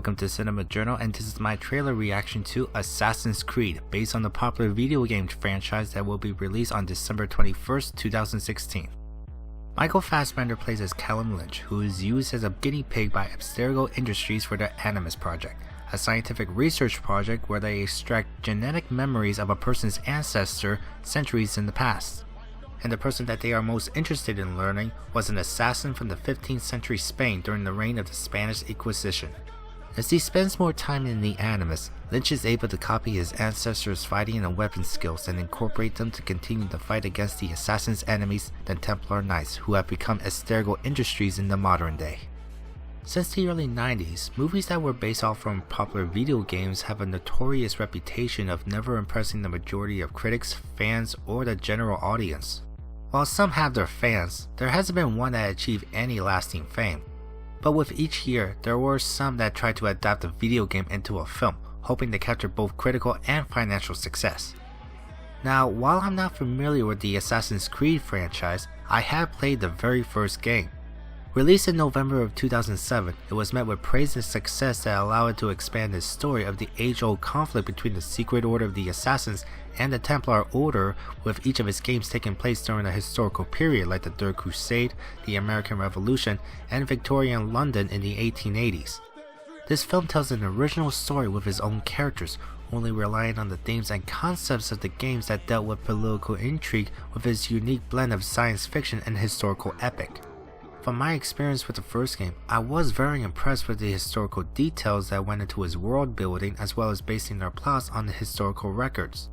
welcome to Cinema Journal, and this is my trailer reaction to Assassin's Creed, based on the popular video game franchise that will be released on December 21st, 2016. Michael Fassbender plays as Callum Lynch, who is used as a guinea pig by Abstergo Industries for their Animus project, a scientific research project where they extract genetic memories of a person's ancestor centuries in the past. And the person that they are most interested in learning was an assassin from the 15th century Spain during the reign of the Spanish Inquisition. As he spends more time in the Animus, Lynch is able to copy his ancestors' fighting and weapon skills and incorporate them to continue the fight against the assassin's enemies, the Templar Knights, who have become Abstergo Industries in the modern day. Since the early 90s, movies that were based off from popular video games have a notorious reputation of never impressing the majority of critics, fans, or the general audience. While some have their fans, there hasn't been one that achieved any lasting fame. But with each year, there were some that tried to adapt a video game into a film, hoping to capture both critical and financial success. Now, while I'm not familiar with the Assassin's Creed franchise, I have played the very first game. Released in November of 2007, it was met with praise and success that allowed it to expand the story of the age-old conflict between the Secret Order of the Assassins and the Templar Order, with each of its games taking place during a historical period like the Third Crusade, the American Revolution, and Victorian London in the 1880s. This film tells an original story with its own characters, only relying on the themes and concepts of the games that dealt with political intrigue with its unique blend of science fiction and historical epic. From my experience with the first game, I was very impressed with the historical details that went into its world building, as well as basing their plots on the historical records.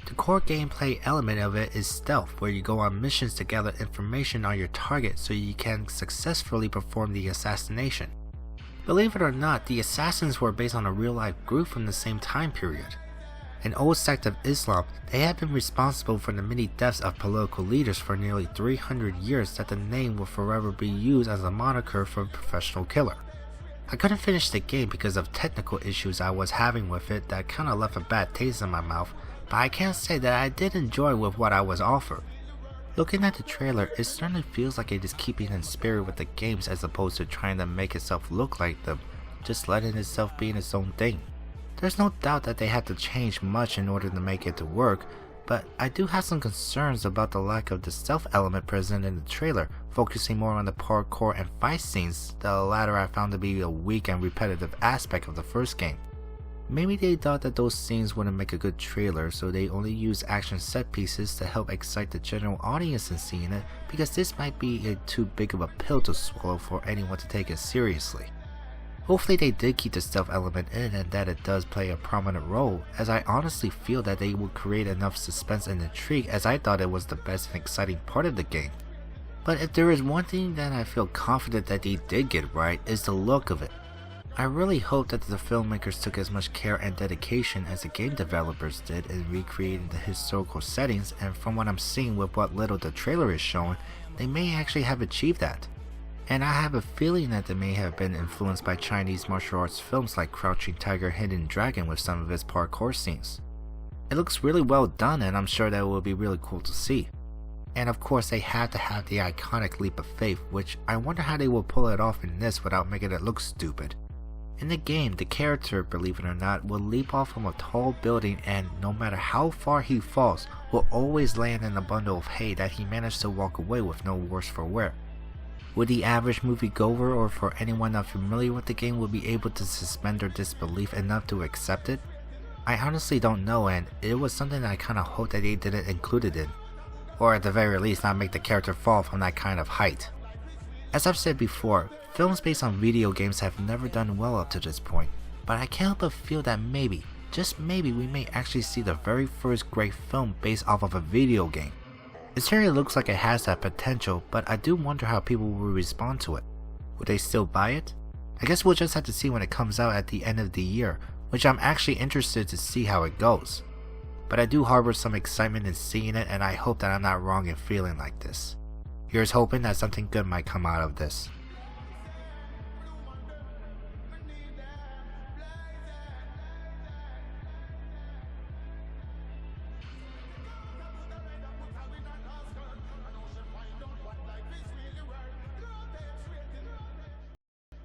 The core gameplay element of it is stealth, where you go on missions to gather information on your target so you can successfully perform the assassination. Believe it or not, the assassins were based on a real-life group from the same time period. An old sect of Islam, they have been responsible for the many deaths of political leaders for nearly 300 years that the name will forever be used as a moniker for a professional killer. I couldn't finish the game because of technical issues I was having with it that kinda left a bad taste in my mouth, but I can say that I did enjoy with what I was offered. Looking at the trailer, it certainly feels like it is keeping in spirit with the games as opposed to trying to make itself look like them, just letting itself be in its own thing. There's no doubt that they had to change much in order to make it to work, but I do have some concerns about the lack of the stealth element present in the trailer, focusing more on the parkour and fight scenes. The latter I found to be a weak and repetitive aspect of the first game. Maybe they thought that those scenes wouldn't make a good trailer, so they only used action set pieces to help excite the general audience in seeing it, because this might be too big of a pill to swallow for anyone to take it seriously. Hopefully they did keep the stealth element in and that it does play a prominent role, as I honestly feel that they will create enough suspense and intrigue, as I thought it was the best and exciting part of the game. But if there is one thing that I feel confident that they did get right, is the look of it. I really hope that the filmmakers took as much care and dedication as the game developers did in recreating the historical settings, and from what I'm seeing with what little the trailer is showing, they may actually have achieved that. And I have a feeling that they may have been influenced by Chinese martial arts films like Crouching Tiger, Hidden Dragon with some of its parkour scenes. It looks really well done, and I'm sure that it will be really cool to see. And of course they have to have the iconic leap of faith, which I wonder how they will pull it off in this without making it look stupid. In the game, the character, believe it or not, will leap off from a tall building, and no matter how far he falls, will always land in a bundle of hay that he managed to walk away with no worse for wear. Would the average moviegoer, or for anyone not familiar with the game, will be able to suspend their disbelief enough to accept it? I honestly don't know, and it was something that I kinda hoped that they didn't include it in. Or at the very least not make the character fall from that kind of height. As I've said before, films based on video games have never done well up to this point, but I can't help but feel that maybe, just maybe, we may actually see the very first great film based off of a video game. It certainly looks like it has that potential, but I do wonder how people will respond to it. Would they still buy it? I guess we'll just have to see when it comes out at the end of the year, which I'm actually interested to see how it goes. But I do harbor some excitement in seeing it, and I hope that I'm not wrong in feeling like this. Here's hoping that something good might come out of this.